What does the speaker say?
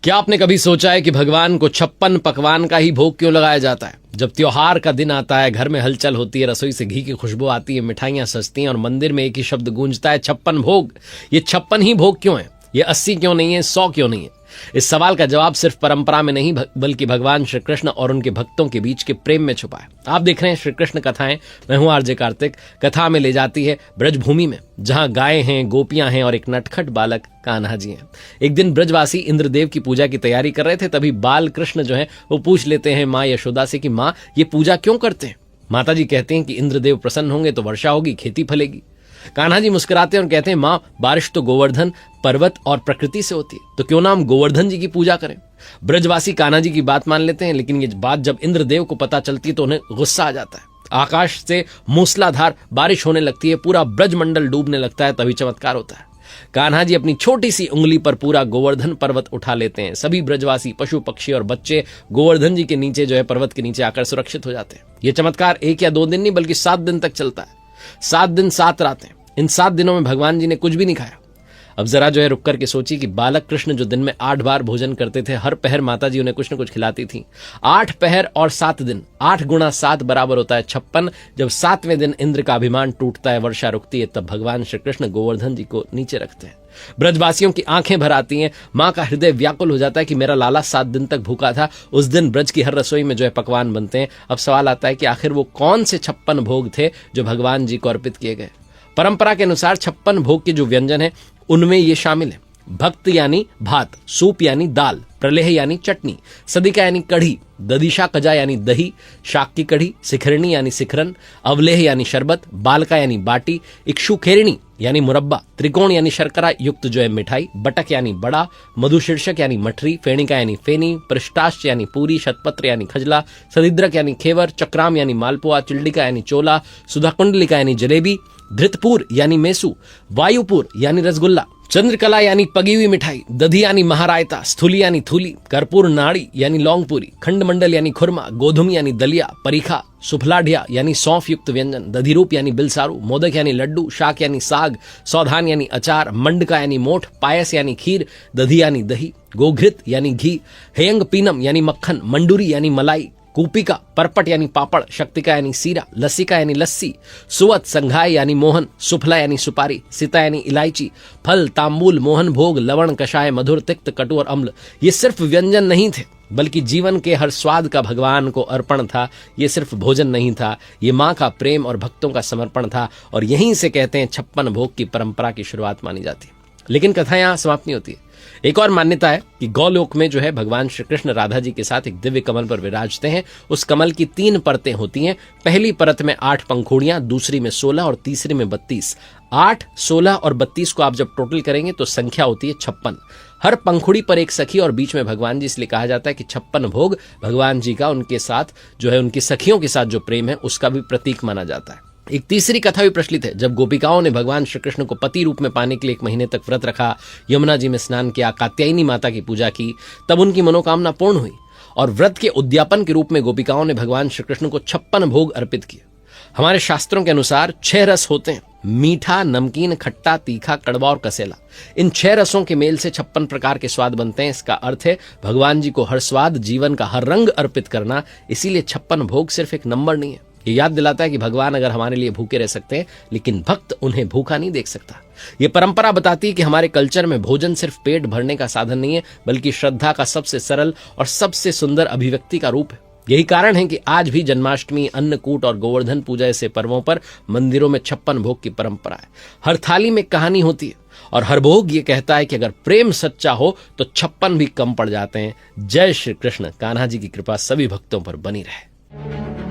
क्या आपने कभी सोचा है कि भगवान को 56 पकवान का ही भोग क्यों लगाया जाता है? जब त्योहार का दिन आता है, घर में हलचल होती है, रसोई से घी की खुशबू आती है, मिठाइयां सजती हैं और मंदिर में एक ही शब्द गूंजता है, 56 भोग। ये 56 ही भोग क्यों है? ये 80 क्यों नहीं है? 100 क्यों नहीं है? इस सवाल का जवाब सिर्फ परंपरा में नहीं बल्कि भगवान श्री कृष्ण और उनके भक्तों के बीच के प्रेम में छुपा है। आप देख रहे हैं श्री कृष्ण कथाएं। मैं हूं आरजे कार्तिक। कथा में ले जाती है ब्रजभूमि में, जहां गायें हैं, गोपियां हैं और एक नटखट बालक कान्हा जी हैं। एक दिन ब्रजवासी इंद्रदेव की पूजा की तैयारी कर रहे थे, तभी बाल कृष्ण जो है वो पूछ लेते हैं माँ यशोदा से कि माँ, ये पूजा क्यों करते हैं? माता जी कहते हैं कि इंद्रदेव प्रसन्न होंगे तो वर्षा होगी, खेती फलेगी। कान्हा जी मुस्कुराते हैं और कहते हैं माँ, बारिश तो गोवर्धन पर्वत और प्रकृति से होती है, तो क्यों ना हम गोवर्धन जी की पूजा करें। ब्रजवासी कान्हा जी की बात मान लेते हैं, लेकिन ये बात जब इंद्रदेव को पता चलती है तो उन्हें गुस्सा आ जाता है। आकाश से मूसलाधार बारिश होने लगती है, पूरा ब्रजमंडल डूबने लगता है, तभी चमत्कार होता है। कान्हा जी अपनी छोटी सी उंगली पर पूरा गोवर्धन पर्वत उठा लेते हैं। सभी ब्रजवासी पशु पक्षी और बच्चे गोवर्धन जी के नीचे जो है पर्वत के नीचे आकर सुरक्षित हो जाते हैं। ये चमत्कार 1 या 2 दिन नहीं बल्कि 7 दिन तक चलता है। 7 दिन 7 रातें। इन 7 दिनों में भगवान जी ने कुछ भी नहीं खाया। अब जरा जो है रुक करके सोचिए कि बालक कृष्ण जो दिन में 8 बार भोजन करते थे, हर पहर माता जी उन्हें कुछ न कुछ खिलाती थी। 8 पहर और 7 दिन, 8 गुणा 7 बराबर होता है 56। जब 7वें दिन इंद्र का अभिमान टूटता है, वर्षा रुकती है, तब भगवान श्री कृष्ण गोवर्धन जी को नीचे रखते हैं। ब्रजवासियों की आंखें भर आती हैं। मां का हृदय व्याकुल हो जाता है कि मेरा लाला 7 दिन तक भूखा था। उस दिन ब्रज की हर रसोई में जो है पकवान बनते हैं। अब सवाल आता है कि आखिर वो कौन से 56 भोग थे जो भगवान जी को अर्पित किए गए? परंपरा के अनुसार 56 भोग के जो व्यंजन है उनमें ये शामिल है: भक्त यानी भात, सूप यानी दाल, प्रलेह यानी चटनी, सदिका यानी कढ़ी, ददिशा कजा यानी दही, शाक की कढ़ी, शिखरणी यानी शिखरन, अवलेह यानी शरबत, बालका यानी बाटी, इक्षुखेरणी यानी मुरब्बा, त्रिकोण यानी शर्करा युक्त जो है मिठाई, बटक यानी बड़ा, मधुशीर्षक यानी मठरी, फेणिका यानी फेनी, पृष्ठाश्च यानी पूरी, शतपत्र यानी खजला, सदिद्रक यानी खेवर, चक्राम यानी मालपुआ, चिल्डिका यानी चोला, सुधाकुंडलिका यानी जलेबी, धृतपुर यानी मेसू, वायुपुर यानी रसगुल्ला, चंद्रकला यानी पगी हुई मिठाई, दधी यानी महारायता, स्थूली यानी थूली, कर्पूर नाड़ी यानी लौंगपुरी, खंडमंडल यानी खुरमा, गोधुम यानी दलिया, परीखा, सुफलाढ़िया यानी सौंफ युक्त व्यंजन, दधिरूप यानी बिलसारू, मोदक यानी लड्डू, शाक यानी साग, सौधान यानी अचार, मंडका यानी मोठ, पायस यानी खीर, दधी यानी दही, गोघृत यानी घी, हेयंग पीनम यानी मक्खन, मंडूरी यानी मलाई, कूपिका, परपट यानी पापड़, शक्तिका यानी सीरा, लस्सिका यानी लस्सी, सुवत, संघाय यानी मोहन, सुफला यानी सुपारी, सीता यानी इलायची, फल, तांबूल, मोहन भोग, लवण, कषाय, मधुर, तिक्त, कटु और अम्ल। ये सिर्फ व्यंजन नहीं थे बल्कि जीवन के हर स्वाद का भगवान को अर्पण था। ये सिर्फ भोजन नहीं था, ये माँ का प्रेम और भक्तों का समर्पण था। और यहीं से कहते हैं 56 भोग की परंपरा की शुरुआत मानी जाती है। लेकिन कथा यहाँ समाप्त नहीं होती है। एक और मान्यता है कि गौलोक में जो है भगवान श्री कृष्ण राधा जी के साथ एक दिव्य कमल पर विराजते हैं। उस कमल की 3 परतें होती हैं। पहली परत में 8 पंखुड़ियां, दूसरी में 16 और तीसरी में 32। 8, 16 और 32 को आप जब टोटल करेंगे तो संख्या होती है 56। हर पंखुड़ी पर एक सखी और बीच में भगवान जी, इसलिए कहा जाता है कि 56 भोग भगवान जी का उनके साथ जो है, उनकी सखियों के साथ जो प्रेम है उसका भी प्रतीक माना जाता है। एक तीसरी कथा भी प्रचलित है। जब गोपिकाओं ने भगवान श्री कृष्ण को पति रूप में पाने के लिए 1 महीने तक व्रत रखा, यमुना जी में स्नान किया, कात्यायनी माता की पूजा की, तब उनकी मनोकामना पूर्ण हुई और व्रत के उद्यापन के रूप में गोपिकाओं ने भगवान श्री कृष्ण को 56 भोग अर्पित किए। हमारे शास्त्रों के अनुसार 6 रस होते हैं: मीठा, नमकीन, खट्टा, तीखा, कड़वा और कसेला। इन 6 रसों के मेल से 56 प्रकार के स्वाद बनते हैं। इसका अर्थ है भगवान जी को हर स्वाद, जीवन का हर रंग अर्पित करना। इसीलिए 56 भोग सिर्फ एक नंबर नहीं है, ये याद दिलाता है कि भगवान अगर हमारे लिए भूखे रह सकते हैं लेकिन भक्त उन्हें भूखा नहीं देख सकता। ये परंपरा बताती है कि हमारे कल्चर में भोजन सिर्फ पेट भरने का साधन नहीं है बल्कि श्रद्धा का सबसे सरल और सबसे सुंदर अभिव्यक्ति का रूप है। यही कारण है कि आज भी जन्माष्टमी, अन्नकूट और गोवर्धन पूजा जैसे पर्वों पर मंदिरों में 56 भोग की परंपरा है। हर थाली में कहानी होती है और हर भोग ये कहता है कि अगर प्रेम सच्चा हो तो 56 भी कम पड़ जाते हैं। जय श्री कृष्ण। कान्हा जी की कृपा सभी भक्तों पर बनी रहे।